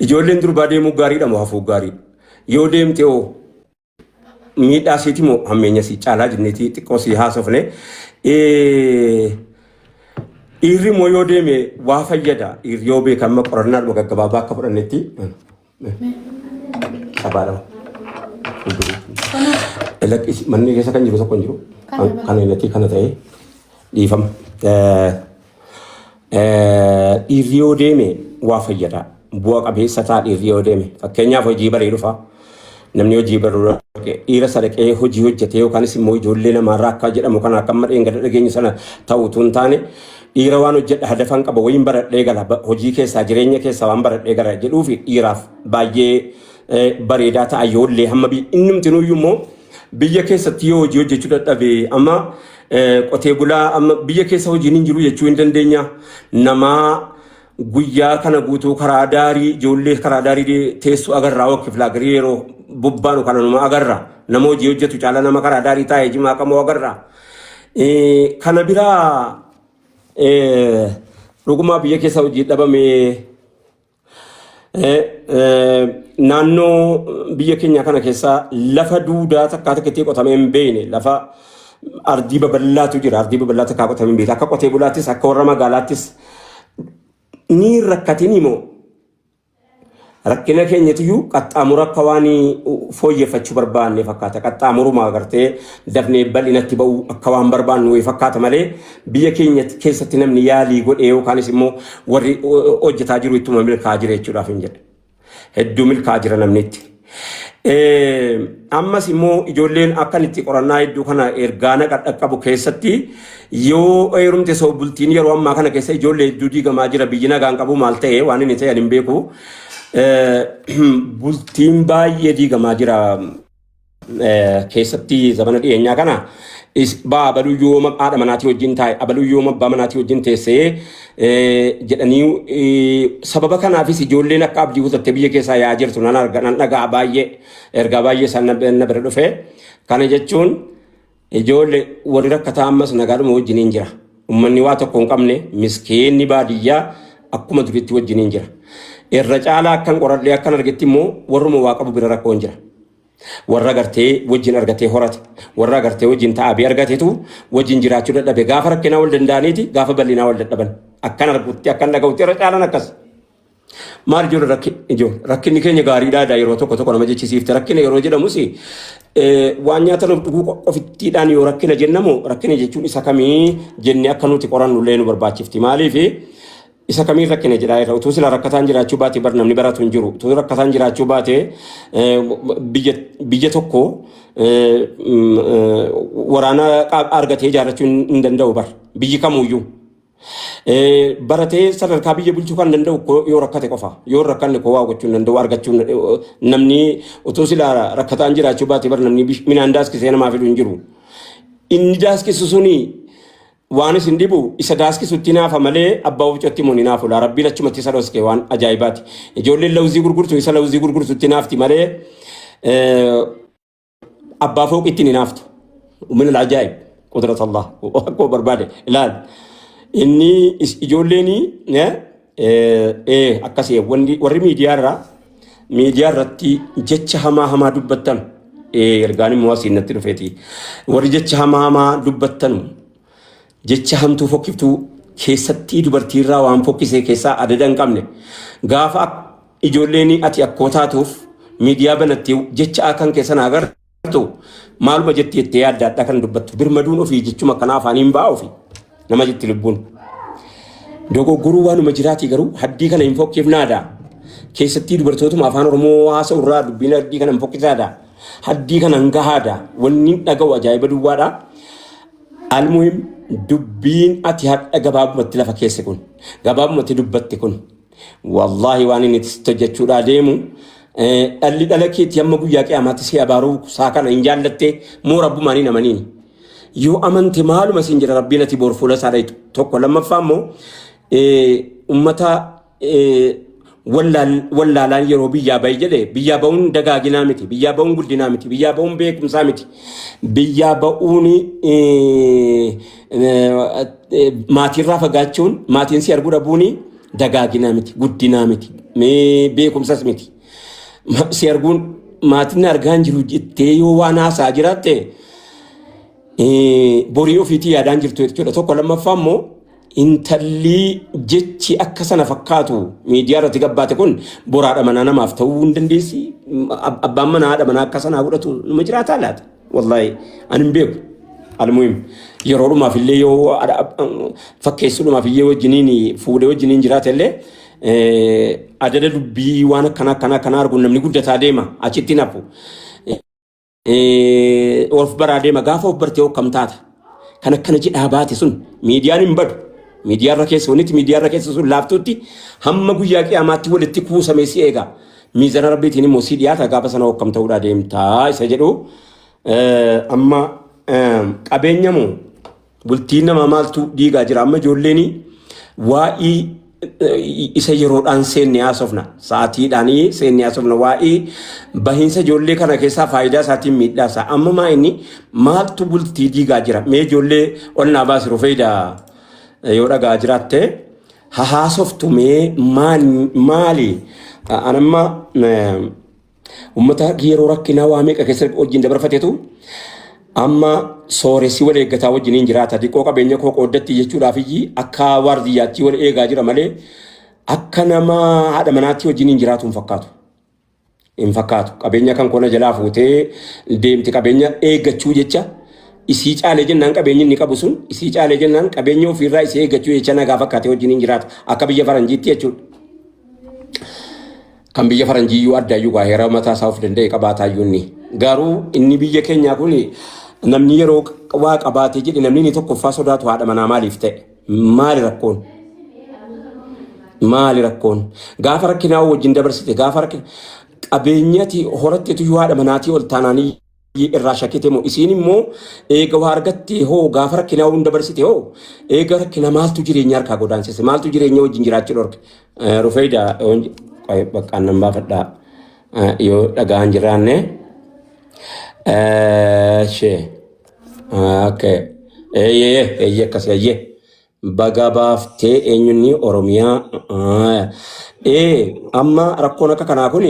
ijoolleen durbaa deemuu gaariidha moo hafuu gaariidha yoo deemte oo miidhaa siiti moo hammeenya si caalaa jenneeti xiqqoo si haasofne dhiirri moo yoo deeme waa fayyada dhiirri yoo beekama qorannaa dhuma gaggabaabaa akka fudhannetti qabaadhama. Manni keessa kan jiru tokko hin jiru kan inni kana ta'e dhiifama. Dhiirri yoo deeme waa fayyada bu'a qabeessa ta'a dhiirri yoo deeme fakkeenyaaf hojii baree dhufa namni hojii baruu dhiira sadaqee hojii hojjetee yookaanis immoo ijoollee namaarraa akka jedhamu kan akka madheen gada dhageenya sana ta'u tun taane dhiira waan hojjedha hadafan qaba wayin baradhee gala hojii keessaa jireenya keessaa waan baradhee gala jedhuu fi dhiiraaf baay'ee bareedaa ta'a ijoollee hamma innumtinuyyuu immoo biyya keessatti yoo hojii hojjechuu dadhabe amma qotee bulaa amma biyya keessa hojiin hin jiru jechuu hin dandeenya namaa guyyaa kana guutuu karaa daarii ijoollee karaa daarii teessoo agarraa wakkiif laagarii yeroo bobbaanu kana numa agarra nama hojii hojjetu caala nama karaa daarii taa'ee jimaa qamoo agarra kana biraa dhugumaa biyya keessa hojii dhabame naannoo biyya keenya kana keessa lafa duudaa takkaa takkatti qotamee hin beekne lafa ardii babal'aatu jira ardii babal'aa takkaa qotamee hin beekne akka qotee bulaattis akka warra magaalaattis ni rakkatin immoo rakkina keenyatiyyuu qaxxaamura akka waan fooyyeffachuu barbaanne fakkaata qaxxaamuruma agartee dafnee bal'inatti ba'uu akka waan barbaannu fakkaata malee biyya keenya keessatti namni yaalii godhee yookaanis immoo warri hojjetaa jiru ittuma milkaa jira jechuudhaaf hin jedhe hedduu milkaa jira namnitti. Ammas immoo ijoolleen akkanitti qorannaa hedduu kana ergaa naqadhaqqabu keessatti yoo heerumte soo bultiin yeroo ammaa kana keessa ijoollee hedduu diigamaa jira biyyi nagaan qabu maal ta'e waan inni ta'e hin beeku bultiin baay'ee diigamaa jira keessatti zamana dhiyeenyaa kana abaluu yooma haadha manaatii wajjin taa'e abaluu yooma abbaa manaatii wajjin teessee jedhanii sababa kanaafis ijoolleen akka abdii kutattee biyya keessaa yaa jirtu nan dhagaa baay'ee ergaa baay'ee isaan na bira dhufe kana jechuun ijoollee warri rakkataa ammas nagaadhuma wajjiniin jira ummanni waa tokko hin qabne miskeenni baadiyyaa akkuma duriitti wajjiniin jira irra caalaa akkan qoradhee akkan argetti immoo warruma waa qabu bira rakkoon jira. Warra gartee wajjin argatee horate warra gartee wajjin taa'abii argateetu wajjin jiraachuu dadhabe gaafa rakkinaa wal danda'aniiti gaafa bal'inaa wal dadhaban akkan argutti akkan dhaga'utti irra caalan akkas maal ijoollee rakkinni keenya gaariidhaadha yeroo tokko tokko nama jechisiifte rakkina yeroo jedhamus waan nyaata dhuguu qofittiidhaan yoo rakkina jennamu rakkina jechuun isa kamii jennee akka nuti qorannullee nu barbaachifti maaliif isa kamiin rakkina jedhaa irra utuu sila rakkataan jiraachuu baate bar namni baratu hin jiru utuu rakkataan jiraachuu baate biyya tokko waraana argatee ijaarrachuu hin danda'u bar biyyi kamuyyuu baratee sadarkaa biyya bulchuu kan danda'u yoo rakkate qofa yoo rakkanne koo waa gochuu hin danda'u argachuu namni utuu sila rakkataan jiraachuu baate bar namni minaan daaskisee namaa fiduu hin jiru inni daaskisu suni waan isin dhibu isa daaskisutti naafa malee abbaa wucotti mun naafu la rabbiin achumatti isa dhoske waan ajaa'ibaati ijoolleen lawzii gurgurtu isa lawzii gurgurtutti naafti malee abbaa fooqitti ni naaftu min al-ajaa'ib qudrat Allah akkoo barbaade ilaal inni ijoolleeni akkasii warri miidiyaa irratti jecha hamaa dubbattan ergaan immoo asiin natti dhufeeti warri jecha hamaa dubbattan jecha hamtuu fokkiftuu keessatti dubartiirraa waan fokkisee keessaa adada hin qabne gaafa ijoolleen ati akkoo taatuuf miidiyaa banatti jecha akan keessan agartu maaluma jetti jettee yaadda adda kan dubbattu birmaduun ofii jechuma kanaa afaaniin ba'a ofii nama jetti lubbuun dogoggoruu waanuma jiraatii garuu haddii kana hin fokkifnaadha keessatti dubartootuma afaan oromoo haasa'u irraa dubbiin haddii kana hin fokkisaadha haddii kana hin gahaadha wanni dhaga'u ajaa'iba duwwaadha almuhim dubbiin ati hadha gabaabumatti lafa keesse kun gabaabumatti dubbatti kun wallahi waan inni hojjechuudhaa deemu dhalli dhala keetti amma guyyaa qiyaamaatti si abaaruu saa kana hin jaallatte moo rabbumaanii namaniin yoo amante maaluma siin jira rabbiin ati boor fuula isaa tokko lammaffaa immoo ummata wallaalaan yeroo biyyaa bahi jedhe biyyaa ba'uun dagaaginaa miti biyyaa ba'uun guddinaa miti biyyaa ba'uun beekumsaa miti biyyaa ba'uun maatirraa fagaachuun maatiin si arguu dhabuun dagaagina miti, guddina miti, beekumsas miti. Si arguun maatiin argaan jiru jettee yoo waan haasaa jiraatte borii ofiitii yaadaan jirtu jechuudha. Tokko lammaffaa immoo intalli jechi akka sana fakkaatu miidiyaa irratti gabbaate kun boraadha manaa namaaf ta'uu hin dandeessi. Abbaan manaa haadha manaa akka sanaa godhatu nama jiraataa laata? Wallaahi ani hin beeku. Almuhim yeroo dhumaaf illee yoo fakkeessuudhumaaf illee wajjiniin fuudhee wajjiniin jiraate illee adada dubbii waan akkana arguun namni guddataa deema achitti nafu. Of baraa deema gaafa of bartee hokkam taata. Kan akkana jedhaa baate sun miidiyaan hin badu. Miidiyaarra keessa wanitti miidiyaarra keessa sun laaftuutti hamma guyyaa qiyaamaatti walitti kuusamee si eega. Miizana rabbiitiin immoo si dhiyaata gaafa sana hokkam ta'uudhaa deemtaa isa jedhu amma qabeenya moo bultii nama maaltu diigaa jira amma ijoolleen waa'ii isa yeroodhaan seenne haasofna sa'aatiidhaanii seenne haasofna waa'ii bahiinsa ijoollee kana keessaa faayidaa isaatiin miidhaa isaa amma maa inni maaltu bultii diigaa jira mee ijoollee ol naa baasiru faayidaa yoo dhagaa jiraatte haasoftu mee maali anamma ummata yeroo rakkinaa waa meeqa keessa wajjin dabarfateetu amma sooressi wal eeggataa wajjiniin jiraata diqoo qabeenya koo qooddatti jechuudhaaf iyyi akka waardiyyaatti wal eegaa jira malee akka nama haadha manaatti wajjiniin jiraatu hin fakkaatu qabeenya kan kona jalaa fuutee deemti qabeenya eeggachuu jecha isii caalee jennaan qabeenyi inni qabu sun isii caalee jennaan qabeenya ofiirraa isii eeggachuu jecha nagaa fakkaatee wajjiniin jiraata akka biyya faranjiitti jechuudha. Kan biyya faranjiiyyuu addaayyuu gaa heera mataa isaa of danda'e qabaataayyuu inni garuu inni biyya keenyaa kun namni yeroo waa qabaatee jedhe namni inni tokkoffaa sodaatu haadha manaa maaliif ta'e maali rakkoon gaafa rakkinaa wajjin dabarsite gaafa qabeenyati horatteetu yoo haadha manaatii ol taanaanii irraa shakkite moo isiin immoo eega waa argatte hoo gaafa rakkinaa hunda dabarsite hoo eega rakkina maaltu jireenya harkaa godaansise maaltu jireenya wajjin jiraachuu dhorke Rufeeda bakkaan nan baafadhaa yoo dhagaan jiraanne okay akkas baga baaftee eenyunni Oromiyaa amma rakkoon akka kanaa kun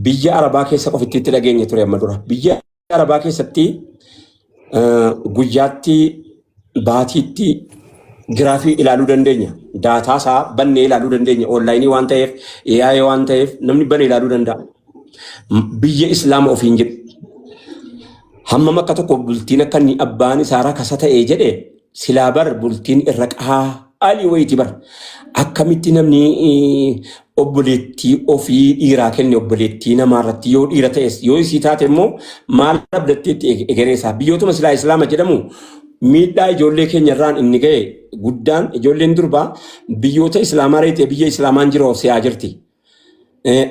biyya Arabaa keessa qofitti itti dhageenye ture amma dura biyya Arabaa keessatti guyyaatti baatiitti giraafii ilaaluu dandeenya daataa isaa bannee ilaaluu dandeenya onlaayinii waan ta'eef AI waan ta'eef namni bannee ilaaluu danda'a biyya Islaama ofiin jedhu hammam akka tokko bultiin akka inni abbaan isaa rakasa ta'ee jedhe silaa bar bultiin irra qaalii wayiiti bar akkamitti namni obboleettii ofii dhiiraa kenne obboleettii namaarratti yoo dhiira ta'es yoo isii taate immoo maal abdatteetti egereessaa biyyootuma silaa Islaama jedhamu miidhaa ijoollee keenya irraan inni ga'e guddaan ijoolleen durbaa biyyoota Islaamaa reetee biyya Islaamaan jiru si'aa jirti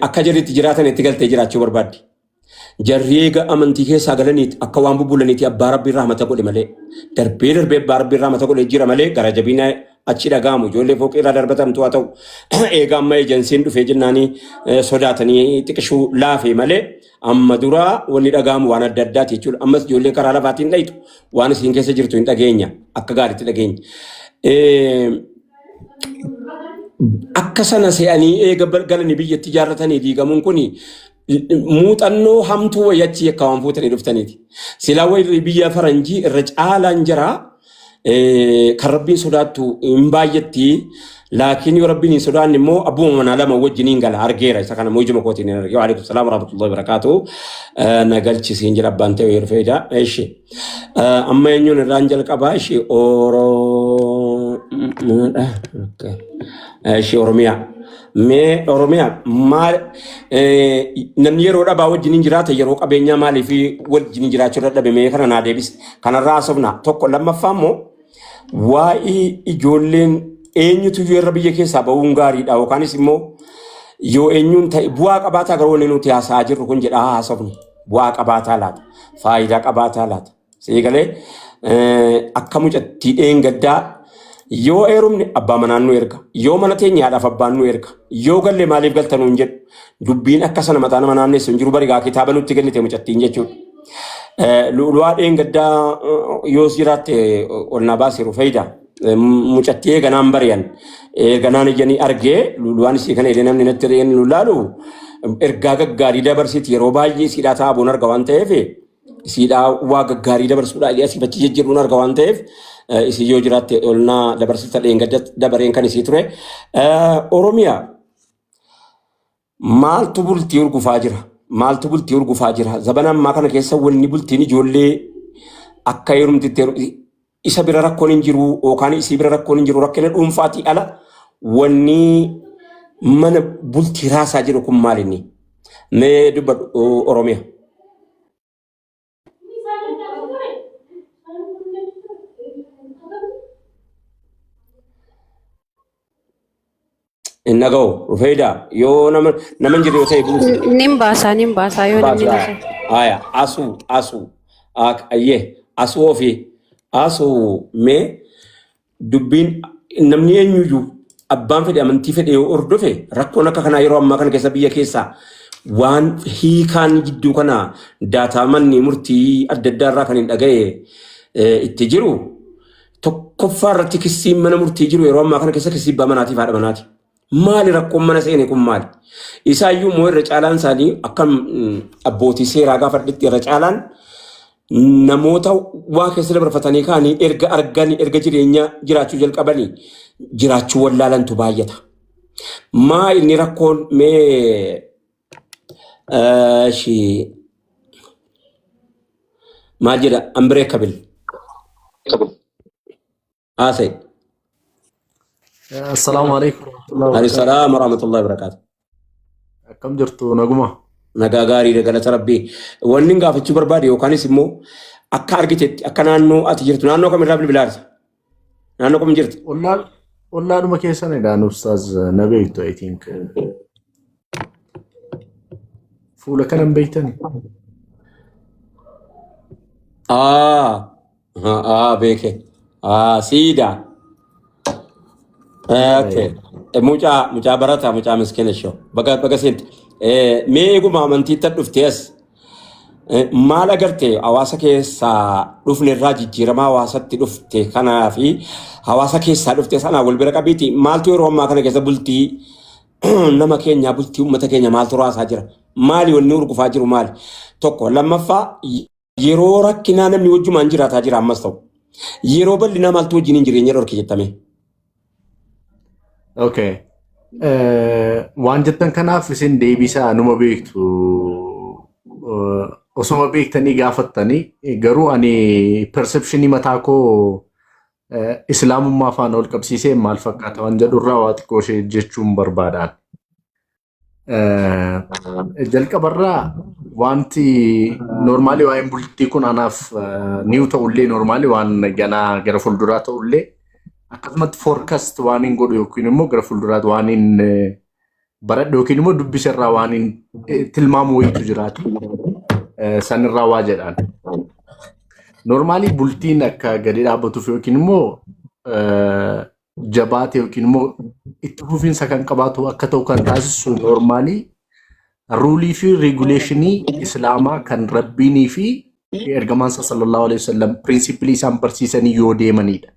akka jirritti jiraatan itti galtee jiraachuu barbaaddi. Jarri eega amantii keessaa galaniiti akka waan bubbulaniiti abbaa rabbii irraa mata godhe malee darbee abbaa rabbii irraa mata godhe jira malee gara jabina achi dhagaamu ijoollee fooqii irraa darbatamtu haa ta'u eega amma ejensiin dhufee jennaanii sodaatanii xiqishuu laafee malee amma duraa wanni dhagaamu waan adda addaati jechuudha ammas ijoollee karaa lafaatiin dhayitu waan isiin keessa jirtu hin dhageenya akka gaariitti dhageenya. Akka sana se'anii eega galanii biyyatti ijaarratanii diigamuun kuni muuxannoo hamtuu wayyachi akka waan fuutanii dhuftaniiti. Silaa wayii biyya faranjii irra caalaan jira kan rabbiin sodaattu hin baay'atti laakiin yoo rabbiin hin sodaanne immoo abbuma manaa lama wajjiniin gala argeera isa kana moojuma kootiin hin arge. Waalaikum salaam warahmatullahi wabarakatuh. Nagalchisiin jira abbaan ta'e yeroo fayyada. Ishi amma eenyuun irraan jalqabaa ishi Oromiyaa. Mee Oromiyaa maal namni yeroo dhabaa wajjiniin jiraata yeroo qabeenyaa maaliif wajjiniin jiraachuu dadhabe mee kana naa deebisi kanarraa haasofna tokko lammaffaa immoo waa'ee ijoolleen eenyutu irra biyya keessaa ba'uun gaariidha yookaanis immoo yoo eenyuun ta'e bu'aa qabaataa garuu wanni nuti haasa'aa jirru kun jedhaa haasofnu bu'aa qabaataa laata faayidaa qabaataa laata seegalee akka mucattii dheengaddaa yoo eerumne abbaa manaan nu erga yoo mana teenyaadhaaf abbaan nu erga yoo galle maaliif galtanuu hin jedhu dubbiin akka sana mataa nama naannessu hin jiru barigaa kitaaba nutti kennite mucattiin jechuudha. Lu'aa dheengaddaa yoos jiraatte ol na baasiru fayyida mucattii eeganaan bari'an Erganaan ijanii argee luluwaan isii kana namni natti re'een lulaalu ergaa gaggaarii dabarsiiti yeroo baay'ee siidhaa taabuun arga waan ta'eef siidhaa waa gaggaarii dabarsuudhaa illee asii fachi jijjiiruun arga waan ta'eef isii yoo jiraatte olnaa dabarsita dheengadda dabareen kan isii ture. Oromiyaa maaltu bultii urgufaa jira? Maaltu bultii urgufaa jira? Zabana ammaa kana keessa wanni bultiin ijoollee akka heerumtitti isa bira rakkoon hin jiru yookaan isii bira rakkoon hin jiru rakkina dhuunfaatii ala wanni mana bultii raasaa jiru kun maal inni? Mee dubbadhu Oromiyaa. Innagao rufeeda yoo nama jiru yoo ta'e bultii. Nimbaasa yoo namni nase. Aya asu ayyee asuu ofii asuu mee dubbiin namni eenyuyyuu abbaan fedhe amantii fedhe yoo hordofe rakkoon akka kanaa yeroo ammaa kana keessa biyya keessaa waan hiikaan jidduu kana daataa manni murtii adda addaa irraa kan hin dhaga'e itti jiru tokkoffaa irratti kissiin mana murtii jiru yeroo ammaa kana keessa kissii abbaa manaatiif haadha manaati. Maali rakkoon mana seene kun maali? Isaayyuu moo irra caalaan isaanii akkam abbootii seeraa gaafadhetti irra caalaan namoota waa keessa dabarfatanii kaanii erga arganii erga jireenya jiraachuu jalqabanii jiraachuu wallaalantu baay'ata. Maa inni rakkoon mee maal jedha unbreakable. Asay. Assalamu alaikum. Waalaikumsalam warahmatullahi wabarakatuh. Akkam jirtu naguma? Nagaa gaarii galata rabbii. Wanni gaafachuu barbaade yookaanis immoo akka argitetti akka naannoo ati jirtu naannoo kamirraa bilbilaarta? Naannoo kam jirti? Ollaadhuma keessanidhaan ustaaz na beektu I think. Fuula kanan beektani? Beeke. Siidaa. Okay. Mucaa barataa mucaa miskiina shoo. Baga seenti. Mee eeguma amantii tan dhuftees maal agartee hawaasa keessaa dhufne irraa jijjiiramaa hawaasatti dhufte kanaa fi hawaasa keessaa dhufte sanaa wal bira qabiiti maaltu yeroo ammaa kana keessa bultii nama keenyaa bultii uummata keenya maaltu raasaa jira? Maali wanni urgufaa jiru maali? Tokko lammaffaa yeroo rakkinaa namni wajjumaan jiraataa jira ammas ta'u yeroo bal'inaa maaltu wajjin hin jireenya dhorke jettame? Okay. Waan jettan kanaaf isin deebisaa numa beektu osuma beektanii gaafattanii garuu ani perceptionii mataa koo islaamummaa faana ol qabsiisee maal fakkaata waan jedhurraa waa xiqqoo ishee jechuun barbaadaan. Jalqabarraa wanti normaalii waa'een bultii kun anaaf niiw ta'ullee normaalii waan ganaa gara fuulduraa ta'ullee akkasumatti forecast waan hin godhu yookiin immoo gara fuulduraatti waan hin baradhu yookiin immoo dubbisarraa waan hin tilmaamu wayitu jiraatu sanirraa waa jedhaan. Normaalii bultiin akka gadi dhaabbatuuf yookiin immoo jabaate yookiin immoo itti fufiinsa kan qabaatu akka ta'u kan taasisu normaalii ruulii fi reeguleeshinii islaamaa kan rabbiinii fi ergamaan sallallahu alaihi wasallam pirinsipilii isaan barsiisanii yoo deemanidha.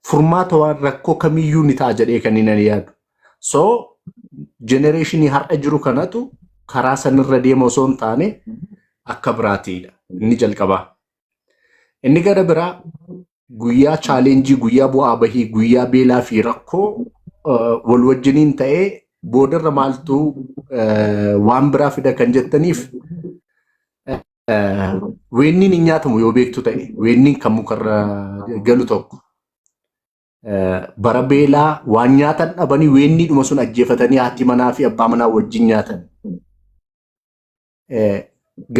Furmaata waan rakkoo kamiyyuu ni ta'a jedhee kan hin yaadu. So generationi har'a jiru kanatu karaa sanirra deema osoo hin taane akka biraatiidha. Inni jalqabaa. Inni gara biraa guyyaa chaalenjii, guyyaa bu'aa bahii, guyyaa beelaa fi rakkoo wal wajjiniin ta'ee boodarra maaltu waan biraa fida kan jettaniif weenniin hin nyaatamu yoo beektu ta'e weenniin kan mukarra galu tokko. Bara beelaa waan nyaatan dhabanii weenniidhuma sun ajjeefatanii haati manaa fi abbaa manaa wajjin nyaatan.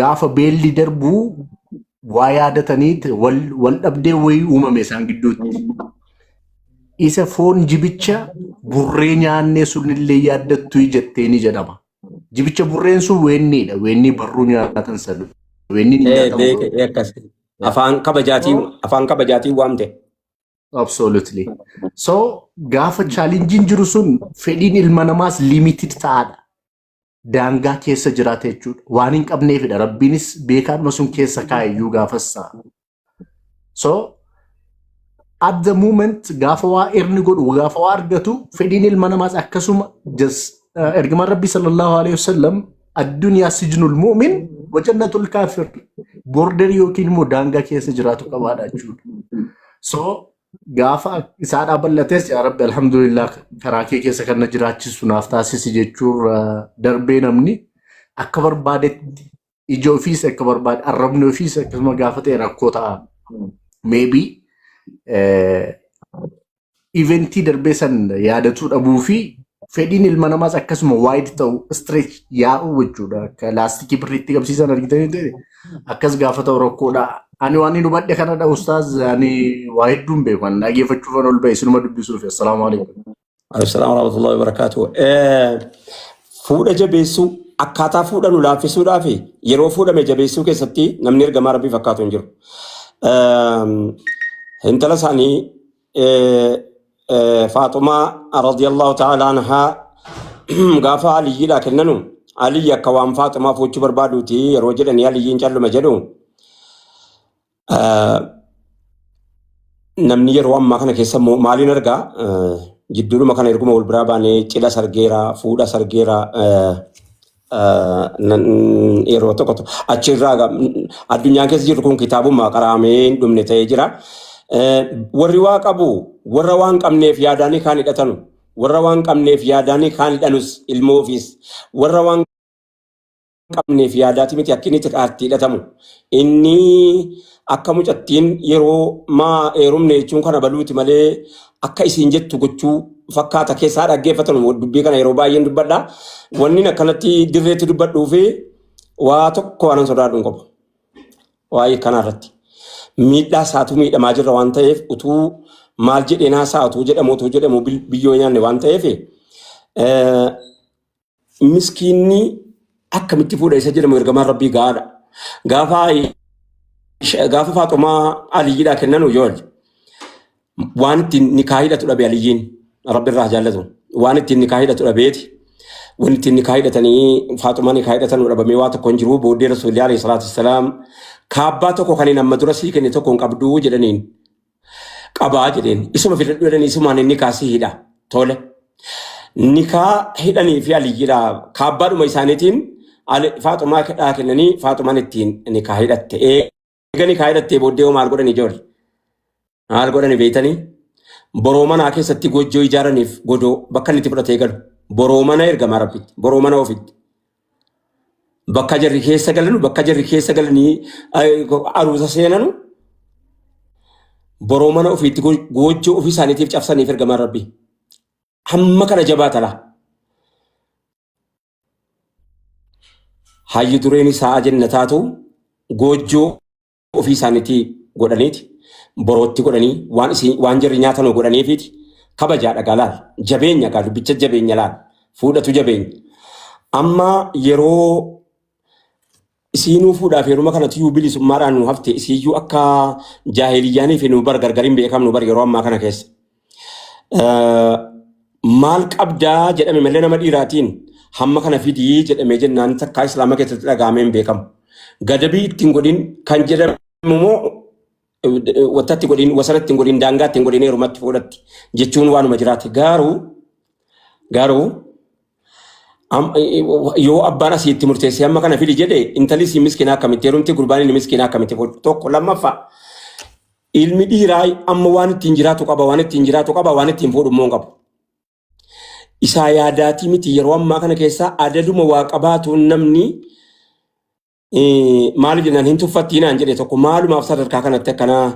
Gaafa beelli darbuu waa yaadatanii wal dhabdee wayii uumame isaan gidduutti. Isa foon jibicha burree nyaannee sunillee yaaddattu jettee ni jedhama. Jibicha burreen sun weenniidha. Weennii barruu nyaatan sanu. Weenniin nyaatamu. Afaan kabajaatiin waamte. Absolutely. So gaafa chaalenjiin jiru sun fedhiin ilma namaas limited ta'adha. Daangaa keessa jiraata jechuudha. Waan hin qabneefidha. Rabbiinis beekaadhuma sun keessa kaayyuu gaafassa. So at the moment gaafa waa irni godhu gaafa waa argatu fedhiin ilma namaas akkasuma ergamaan rabbii sallallahu alaihi wasallam addunyaa sijnul mu'min wa jannatul kaafir border yookiin immoo daangaa keessa jiraatu qabaadha jechuudha. So gaafa isaa dhaaballates yaa rabbi alhamdulillah karaa kee keessa kan na jiraachisu naaf taasisi jechuun darbee namni akka barbaadetti ija ofiis akka barbaade arrabni ofiis akkasuma gaafa ta'e rakkoo ta'a. Maybe eventii darbee san yaadatuu dhabuu fi fedhiin ilma namaas akkasuma wide ta'u stretch yaa'u jechuudha. Akka laastikii birriitti qabsiisan argitanii akkas gaafa ta'u rakkoodha. Ani waan inni hubadhe kanadha ustaaz ani waa hedduun beeku kan dhageeffachuufan ol ba'e sinuma dubbisuuf. Assalaamu alaikum. Assalamu warahmatullahi wabarakatuh. Fuudha jabeessuu akkaataa fuudha nu laaffisuudhaaf yeroo fuudhame jabeessuu keessatti namni ergamaa rabbii fakkaatu hin jiru. Intala isaanii Faaxumaa radiyallahu ta'ala anhaa gaafa Aliyyiidhaa kennanu Aliyyi akka waan Faaxumaa fuuchuu barbaaduuti yeroo jedhanii Aliyyiin calluma jedhu namni yeroo ammaa kana keessa maaliin argaa jidduudhuma kana erguma wal biraa baanee cidha sargeera fuudha sargeera yeroo tokko achirraa addunyaan keessa jirtu kun kitaabummaa qaraamee hin dhumne ta'ee jira. Warri waa qabu warra waan qabneef yaadaanii kaan hidhatanu warra waan qabneef yaadaanii kaan hidhanus ilmoo ofiis warra waan qabneef yaadaati miti akka inni xiqqaatti hidhatamu inni akka mucattiin yeroo maa heerumne jechuun kana baluuti malee akka isiin jettu gochuu fakkaata keessaa dhaggeeffatan dubbii kana yeroo baay'een dubbadha. Wanni akkanatti dirreetti dubbadhuu fi waa tokko waan sodaadhuun qabu waa'ee kanarratti. Miidhaa isaatu miidhamaa jirra waan ta'eef utuu maal jedheen haasa'atu jedhamu biyyoo nyaanne waan ta'eef miskiinni akkamitti fuudha isa jedhamu ergamaan rabbii gahaadha. Gaafa Faaxumaa Aliyyiidhaa kennanu yoo waan ittiin nikaa hidhatu dhabe Aliyyiin rabbi irraa jaallatu waan ittiin nikaa hidhatu dhabeeti. Wanti ittiin nikaa hidhatanii Faaxumaa nikaa hidhatanu dhabamee waa tokko hin jiru booddee Rasuulli alayhi salaatu wassalaam kaabbaa tokko kan hin amma dura sii kenne tokko hin qabduu jedhaniin qabaa jedheen isuma fidadhu jedhanii isumaan nikaa sii hidha tole nikaa hidhanii fi Aliyyiidhaa kaabbaadhuma isaaniitiin Faaxumaa kedhaa kennanii Faaxumaan ittiin nikaa hidhatte eega nikaa hidhattee booddee maal godhanii ijoollee maal godhanii beeytanii boroo manaa keessatti gojjoo ijaaraniif godoo bakka inni itti fudhatee galu boroo mana ergamaa rabbitti boroo mana ofitti. Bakka jarri keessa galanii aruusa seenanu boroo mana ofiitti gojjoo ofii isaaniitiif cabsaniif ergamaan rabbii. Hamma kana jabaatala. Hayyi dureen isaa jannataatu gojjoo ofii isaaniitii godhaniiti. Borootti godhanii waan jarri nyaatan godhaniifiiti. Kabajaadha gaalaal. Jabeenya gaa dubbicha jabeenya laal. Fuudhatu jabeenya. Amma yeroo isiinuu fuudhaaf yeruma kanatti iyyuu bilisummaadhaan nu hafte isiiyyuu akka jaahiliyyaanii fi nu gargariin beekamnu yeroo ammaa kana keessa. Maal qabdaa jedhame malee nama dhiiraatiin hamma kana fidii jedhamee jennaan takkaa islaama keessatti dhagaamee hin beekamu. Gadabii ittiin godhin kan jedhamu immoo wattatti godhin wasarratti hin godhin daangaatti hin godhin heerumatti fuudhatti jechuun waanuma jiraate garuu yoo abbaan asii itti murteessee amma kana fidi jedhe intalli si miskiina akkamitti heerumti gurbaan inni miskiina akkamitti tokko lammaffaa ilmi dhiiraa amma waan ittiin jiraatu qaba waan ittiin fuudhu immoo qabu. Isaa yaadaatii miti yeroo ammaa kana keessaa adaduma waa qabaatuun namni maal jennaan hin tuffattiinaan jedhe tokko maalumaaf sadarkaa kanatti akkanaa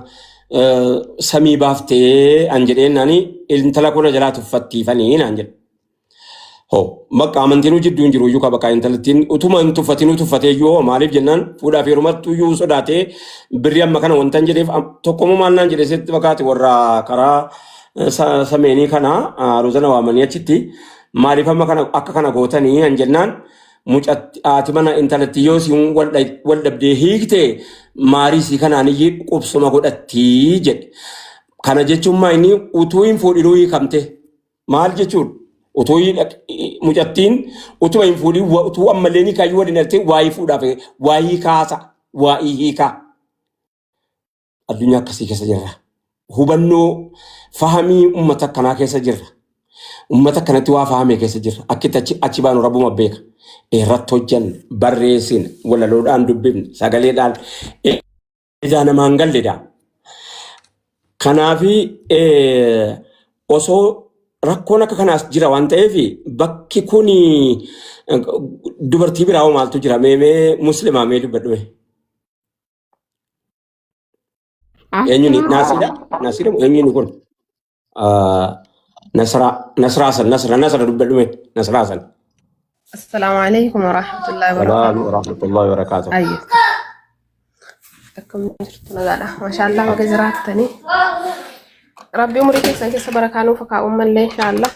samii baaftee an jedheen naani intala kuna jalaa tuffattiifanii naan jedhe. Bakka amantiin jidduu hin jiru iyyuu qaba kan intalattiin utuma hin tuffatinuu tuffatee iyyuu maaliif jennaan fuudhaaf heerumattuu iyyuu sodaatee birrii amma kana wanta hin jedheef tokkomoo maal naan jedhe seetti fakkaate warra karaa sameenii kana aruuzana waamanii achitti maaliif amma kana akka kana gootanii an jennaan mucatti haati mana intalatti yoo siin wal dhabdee hiikte maarii sii kanaan iyyuu qubsuma godhattii jedhe. Kana jechuun maa inni utuu hin fuudhinuu hiikamte maal jechuudha? Utuu mucattiin utuma hin fuudhin utuu ammallee ni kaayyuu waliin artee waa'ee fuudhaaf waa'ee kaasa waa'ee hiikaa. Addunyaa akkasii keessa jirra. hubannoo fahamii ummata kanaa keessa jirra. Ummata kanatti waa fahamee keessa jirra. Akkitti achi baanu rabbuma beeka. Irratti hojjan barreessin walaloodhaan dubbifne sagaleedhaan ijaa namaan galledha. Kanaafi osoo rakkoon akka kanaas jira waan ta'eef bakki kun dubartii biraa maaltu jira mee muslimaa mee dubbadhume. Eenyuun naasida eenyuun kun nasraa dubbadhume nasraasan. Assalamu alaikum warahmatullahi wabarakatuh. Warahmatullahi wabarakatuh. Ayyo. Akkam jirtu nagaadha. Maashaallah baga jiraattanii. Rabbi umurii keessan keessa barakaanuu fakaa uummallee inshaallah.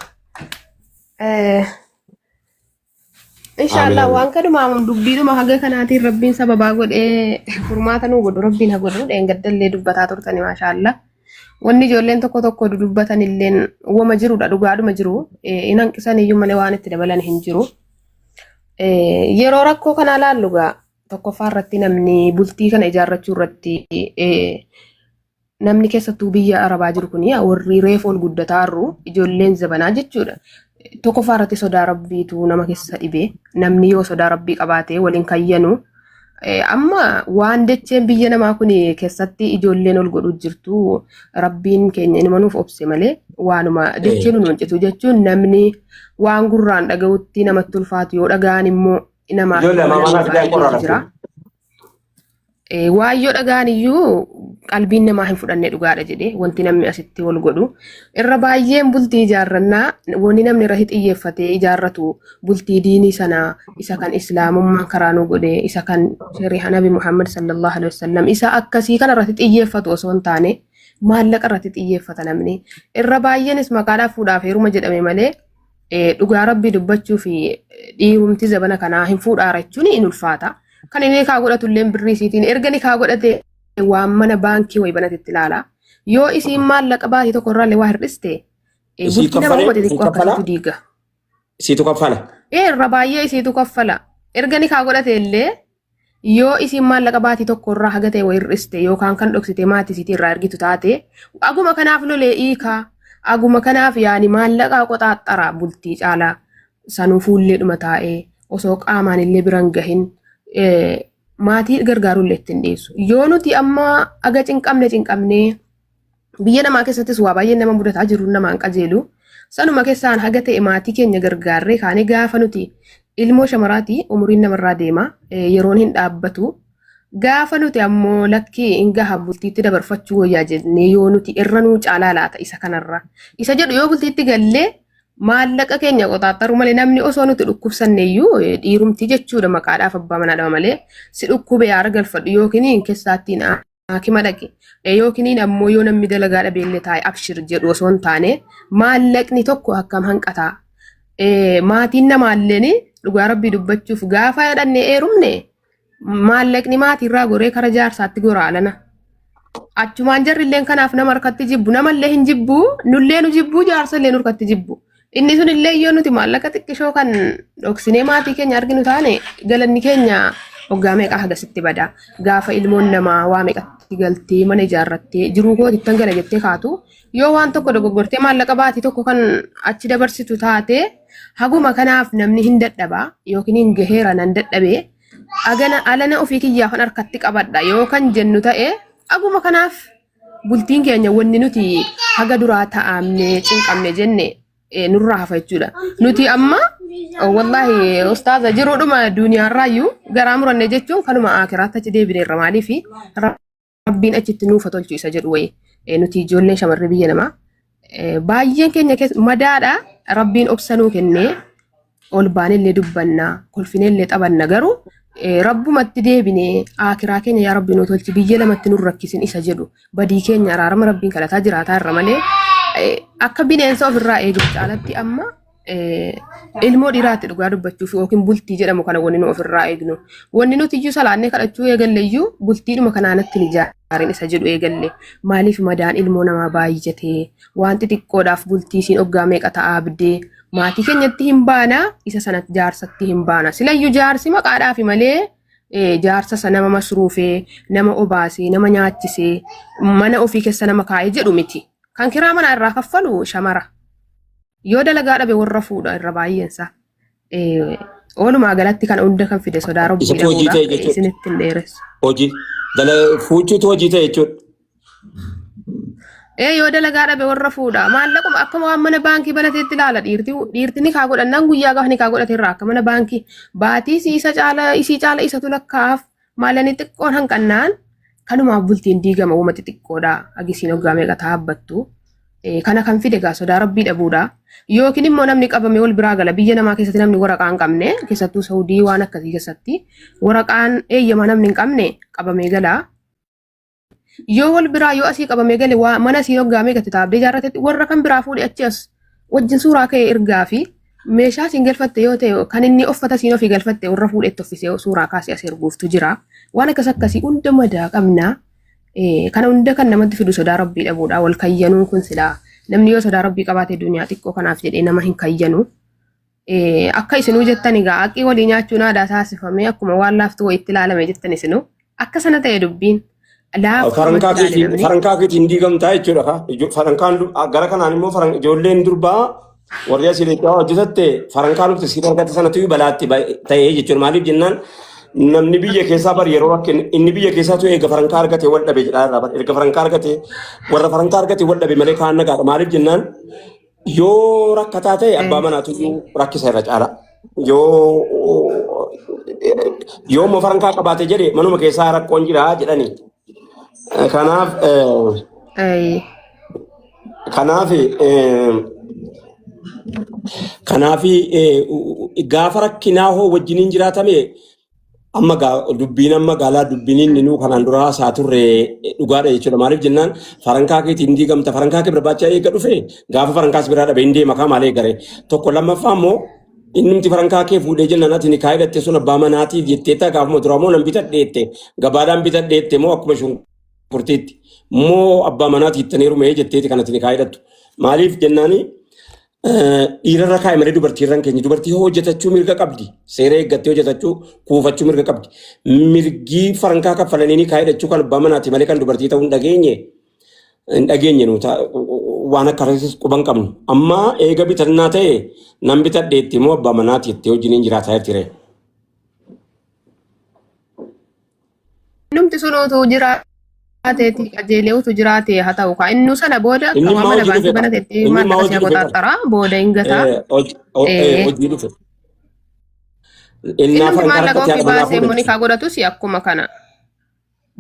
Inshaallah waan kadumaa dubbiidhuma haga kanaatiin rabbiin sababaa godhee furmaata nuu godhu rabbiin haa godhu dheengaddallee dubbataa turtanii maashaallah. Wanni ijoolleen tokko tokko dubbatan illeen wama jirudha dhugaadhuma jiru. In hanqisan iyyuu malee waan itti dabalan hin jiru. Yeroo rakkoo kana laallu gaa tokkoffaa irratti namni bultii kana ijaarrachuu irratti namni keessattuu biyya arabaa jiru kun warri reef ol guddataa jirru ijoolleen zabanaa jechuudha. Tokkoffaa irratti sodaa rabbiitu nama keessa dhibee namni yoo sodaa rabbii qabaatee waliin kayyanu amma waan dacheen biyya namaa kun keessatti ijoolleen ol godhu jirtu rabbiin keenya inni manuuf obse malee waanuma dacheen nu hojjetu jechuun namni waan gurraan dhaga'utti namatti ulfaatu yoo dhaga'an immoo nama jira. Waan yoo dhaga'an iyyuu qalbiin namaa hin fudhanne dhugaadha jedhee wanti namni asitti wal godhu irra baay'een bultii ijaarrannaa wanni namni irratti xiyyeeffatee ijaarratu bultii diinii sana isa kan islaamummaa karaa nu godhe isa kan shari'a nabi Muhammad sallallahu alaihi wasallam isa akkasii kana irratti xiyyeeffatu osoo hin taane maallaqa irratti xiyyeeffata namni irra baay'eenis maqaadhaaf fuudhaaf heeruma jedhame malee dhugaa rabbii dubbachuu fi dhiirumti zabana kanaa hin fuudhaara jechuun in ulfaata. Kan inni kaa godhatullee birrii isiitiin erga ni kaa godhate waan mana baankii wayi banatitti ilaala. Yoo isiin maallaqa baatii tokko irraallee waa hir'iste bultii nama godhe xiqqoo akkasitti diiga. Isiitu kaffala? Irra baay'ee isiitu kaffala. Erga ni kaa godhate illee yoo isiin maallaqa baatii tokko irraa haga ta'e wayi hir'iste yookaan kan dhoksite maatii isiitii irraa ergitu taate aguma kanaaf lolee hiikaa aguma kanaaf yaani maallaqaa qoxaaxxara bultii caalaa sanuu fuullee dhuma taa'ee osoo qaamaan illee biran gahin maatii gargaarullee ittiin dhiyeessu. Yoo nuti amma aga cinqamnee biyya namaa keessattis waa baay'ee nama mudataa jiru namaan qajeelu sanuma keessaan haga ta'e maatii keenya gargaarree kaanii gaafa nuti ilmoo shamaraati umuriin namarraa deema yeroon hin dhaabbatu gaafa nuti ammoo lakkii hin gaha bultiitti dabarfachuu wayyaa jennee yoo nuti irra nuu caalaa laata isa kanarra isa jedhu yoo bultiitti gallee maallaqa keenya qoxaaxaru malee namni osoo nuti dhukkubsanneeyyuu dhiirumti jechuudha maqaadhaaf abbaa manaadha malee si dhukkube yaara galfadhu yookiin keessaattiin haakima dhaqe yookiin ammoo yoo namni dalagaa dhabeellee taa'e abshir jedhu osoo hin taane maallaqni tokko akkam hanqataa maatiin namaalleen dhugaa rabbii dubbachuuf gaafa yadhannee eerumne maallaqni maatiirraa goree kara jaarsaatti goraalana. Achumaan jarrilleen kanaaf nama harkatti jibbu namallee hin jibbu nullee nu jibbu jaarsallee nu harkatti jibbu. Inni sun illee yoo nuti maallaqa xiqqishoo kan dhoksinee maatii keenya arginu taane galanni keenya waggaa meeqa hagasitti bada. Gaafa ilmoon namaa waa meeqatti galtee mana ijaarrattee jiruu kootti tan gala jettee kaatu yoo waan tokko dogoggortee maallaqa baatii tokko kan achi dabarsitu taate haguma kanaaf namni hin dadhabaa yookiin hin gaheera nan dadhabee agana alana ofii kiyyaa kan harkatti qabadha yoo kan jennu ta'e aguma kanaaf bultiin keenya wanni nuti haga duraa ta'amne cinqamne jenne nurraa hafa jechuudha. Nuti amma wallahi ustaaza jiruudhuma duniyaarraayyuu garaa muranne jechuun kanuma akiraatti achi deebineerra maaliif rabbiin achitti nuufa tolchu isa jedhu wayi nuti ijoolleen shamarree biyya namaa baay'een keenya madaadha rabbiin obsanuu kennee ol baanellee dubbannaa kolfinellee taphanna garuu rabbumatti deebinee akiraa keenya yaa rabbi nu tolchi biyya lamatti nu rakkisin isa jedhu badii keenya araarama rabbiin kadhataa jiraataa irra malee akka bineensa ofirraa eeguuf caalatti amma ilmoo dhiiraatti dhugaa dubbachuuf yookiin bultii jedhamu kana wanni nu ofirraa eegnu wanni nuti iyyuu salaannee kadhachuu eegalle iyyuu bultiidhuma kanaanatti ni jaarin isa jedhu eegalle maaliif madaan ilmoo namaa baay'atee wanti xiqqoodhaaf bultii isiin hoggaa meeqa ta'aa abdee maatii keenyatti hin baana isa sanatti jaarsatti hin baana silayyuu jaarsi maqaadhaafi malee jaarsa sana nama masruufee, nama obaasee, nama nyaachisee, mana ofii keessa nama kaa'ee jedhu miti. Kan kiraa mana irraa kaffalu shamara. Yoo dalagaa dhabe warra fuudha irra baay'eensa. Oolumaa galatti kan hunda kan fide sodaa rabbii dhabuudha. Isinitti hin dheeressu. Hojii fuuchuutu hojii ta'e jechuudha. Yoo dalagaa dhabe warra fuudha. Maallaquma akkuma waan mana baankii banateetti ilaala dhiirti ni kaa godhannaan guyyaa gaafa ni kaa godhate irraa akka mana baankii baatii isii caala isatu lakkaa'aaf maalanii xiqqoon hanqannaan kanumaaf bultiin diigama uumati xiqqoodha agisiin hoggaa meeqa taabbattu. Kana kan fide gaa sodaa rabbii dhabuudha. Yookiin immoo namni qabame wal biraa gala biyya namaa keessatti namni waraqaa hin qabne keessattuu Saudii waan akkasii keessatti waraqaan eeyyama namni hin qabne qabamee gala. Yoo wal biraa yoo asii qabamee gale mana asii hoggaa meeqa taabdee jaarratetti warra kan biraa fuudhe achi as wajjin suuraa ka'ee ergaa fi meeshaa siin galfatte yoo ta'e kan inni uffata siin ofii galfatte warra fuudhetti uffisee suuraa kaasee as erguuftu jira. Waan akkasii hunda madaa qabna. Kana hunda kan namatti fidu sodaa rabbii dhabuudha. Wal kayyanuun kun silaa namni yoo sodaa rabbii qabaate duniyaa xiqqoo kanaaf jedhee nama hin kayyanu. Akka isinuu jettan egaa aqii walii nyaachuun aadaa taasifamee akkuma waan laaftuu itti ilaalame jettan isinuu akka sana ta'e dubbiin. Farankaa keetiin diigamtaa jechuudha. Farankaan gara kanaan immoo ijoolleen durbaa warri asii leettaa hojjetatte farankaa lukti siit argate sanatu balaatti ta'ee jechuudha. Maaliif jennaan namni biyya keessaa bari yeroo rakkeen inni biyya keessaatu eega farankaa argate wal dhabe jedhaa irraa erga farankaa argate warra farankaa argate wal dhabe malee kaan nagaadha. Maaliif jennaan yoo rakkataa ta'e abbaa manaatu rakkisa irra caala. Yoo immoo farankaa qabaate jedhe manuma keessaa rakkoon jira jedhanii. Kanaaf gaafa rakkinaa hoo wajjiniin jiraatame amma dubbiin amma gaalaa dubbiin inni nuu kanaan dura haasaa turre dhugaadha jechuudha. Maaliif jennaan farankaa keetiin diigamta farankaa kee barbaacha eega dhufe gaafa farankaas biraa dhabe hin deema kaa maalee garee tokko lammaffaa immoo inni farankaa kee fuudhee jennaan ati ni kaayee dhatte sun abbaa manaatii jetteetta gaafuma dura moo nan bitadheette gabaadhaan bitadheette moo akkuma shunkurtiitti moo abbaa manaatii ittanii rumee jetteeti kanatti ni kaayee dhattu. Maaliif jennaanii dhiirarra kaa'e malee dubartiirran keenya dubartii hojjetachuu mirga qabdi. Seera eeggattee hojjetachuu kuufachuu mirga qabdi. Mirgii farankaa kaffalanii ni kaa'ee dhachuu kan abbaa manaati malee kan dubartii ta'uu hin dhageenye nuti waan akkasiis quban qabnu. Amma eega bitannaa ta'e nan bitadheetti moo abbaa manaati itti wajjiniin jiraataa jirre. Numti sun otoo jiraateeti qajeeleetu jiraate haa ta'u kaa inni sana booda qaama mana baankii banateetti maallaqa isaa qoxaaxara booda hin gataa. Hojii dhufe. Inni maallaqa ofii baasee immoo ni kaa godhatus akkuma kana.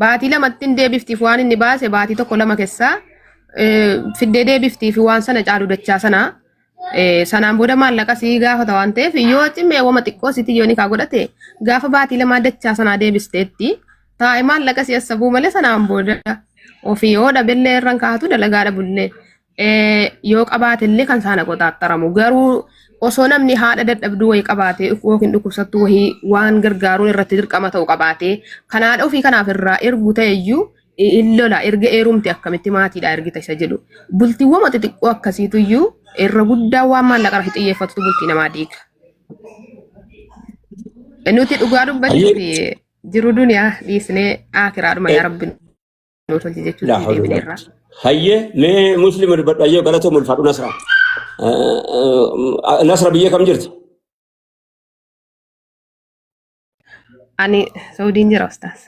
Baatii lamatti hin deebiftiif waan inni baase baatii tokko lama keessaa fiddee deebiftiif waan sana caalu dachaa sana sanaan booda maallaqa sii gaafata waan ta'eef yoo cimmee wama xiqqoo sitii yoo ni kaa godhate gaafa baatii lamaa dachaa sanaa deebisteetti taa'ee maallaqa si assabuu malee sanaan booda ofii yoo dhabellee irraan kaa'atu dalagaa dhabullee yoo qabaatillee kan saana qoxaaxaramu garuu osoo namni haadha dadhabduu wayii qabaatee yookiin dhukkubsattuu wayii waan gargaaruun irratti dirqama ta'u qabaatee kan haadha ofii kanaaf irraa ergu ta'eyyuu illola erga eerumti akkamitti maatiidha ergita isa jedhu bultiiwwan xixiqqoo akkasiituyyuu irra guddaa waan maallaqa irratti xiyyeeffatutu bultii namaa diiga. Nuti dhugaa dubbachuuf jiru duniyaa dhiisnee akiraadhuma yaa rabbi nu tolchi jechuudha deebineerra. Hayyee mee musliima dubbadhu hayyee galatoo mulfaadhu Nasra. Nasra biyya kam jirti? Ani Saudiin jira ustaas.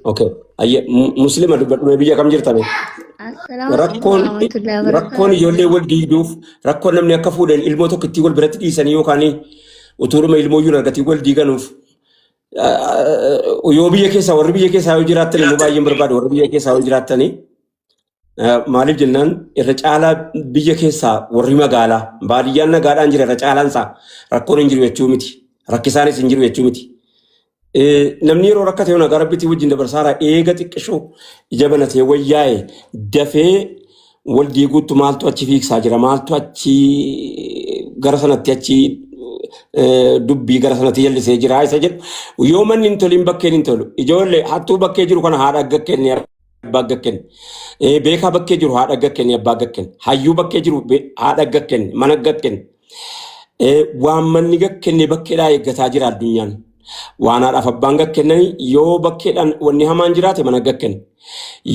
Okay. Hayyee musliima dubbadhu biyya kam jirtame? Rakkoon ijoollee wal diiguuf rakkoon namni akka fuudhan ilmoo tokko ittiin wal biratti dhiisanii yookaan utuuruma ilmoo yuun argatii wal diiganuuf yoo biyya keessaa warri biyya keessaa yoo jiraattan immoo baay'een barbaadu warri biyya keessaa yoo jiraattanii maaliif jennaan irra caalaa biyya keessaa warri magaalaa baadiyyaan nagaadhaan jira irra caalaan isaa rakkoon hin jiru jechuu miti rakkisaanis hin jiru jechuu miti. Namni yeroo rakkate yoo nagaa rabbitii wajjin dabarsaara eega xiqqishoo ija banatee wayyaa'e dafee wal diiguutti maaltu achi fiigsaa jira maaltu achi gara sanatti achi dubbii gara sanatti jallisee jira isa jedhu yoo manni hin toliin bakkeen hin tolu ijoollee hattuu bakkee jiru kana haadha akka kenne abbaa akka kenne beekaa bakkee jiru haadha akka kenne abbaa akka kenne hayyuu bakkee jiru haadha akka kenne mana akka kenne waan manni akka kenne bakkeedhaa eeggataa jira addunyaan. waanaadhaaf abbaan gakkennani yoo bakkeedhaan wanni hamaan jiraate mana gakken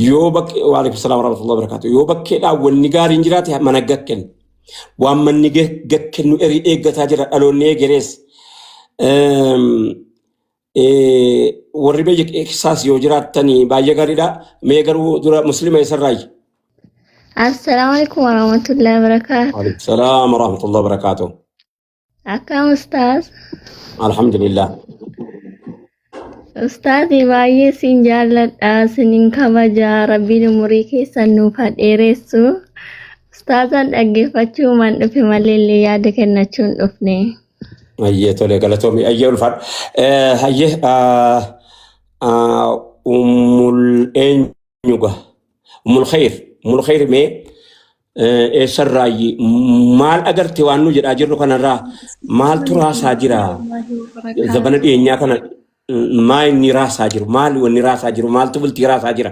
yoo bakke waalaikum salaam warahmatullahi wabarakatuh yoo bakkeedhaan wanni gaariin jiraate mana gakken waan manni gakkennu eeggataa jira dhaloonni eegerees warri biyya keessaas yoo jiraattanii baay'ee gaariidha mee garuu dura muslima isarraayi. Assalamualaikum warahmatullahi wabarakatuh. Waalaikum salaam warahmatullahi wabarakatuh. Akkam Ustaz? Alhamdulillah. Ustaz baay'ee sin jaalladha sinin kabaja rabbiin umurii keessan nuuf dheeressu. Ustaazan dhaggeeffachuu man dhufe malee yaada kennachuun dhufne. Ayyee tole galatoomi ayyee ulfaadha. Hayyee ummul khayr mee eessarraayi maal agarte waan nu jedhaa jirru kanarraa maaltu raasaa jira zabana dhiyeenyaa kana maa inni raasaa jiru maal wanni raasaa jiru maaltu bultii raasaa jira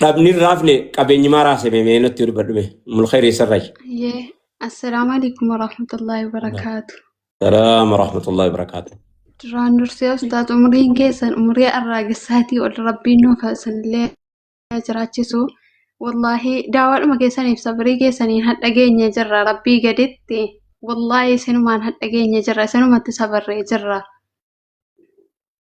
dhabni raafne qabeenyi maa raasame mee natti dubbadhume ummul khayr eessarraayi. Assalamu alaikum warahmatullahi wabarakatuh. Salaam warahmatullahi wabarakatuh. Duraan dursee ustaaz umriin keessan umurii arraagesaatii ol rabbiin nuuf hasanillee jiraachisu. Wallahi daawwadhuma keessaniif sabrii keessaniin hadha geenye jirra rabbii gaditti. Wallahi isinumaan hadha geenye jirra isinumatti sabarree jirra.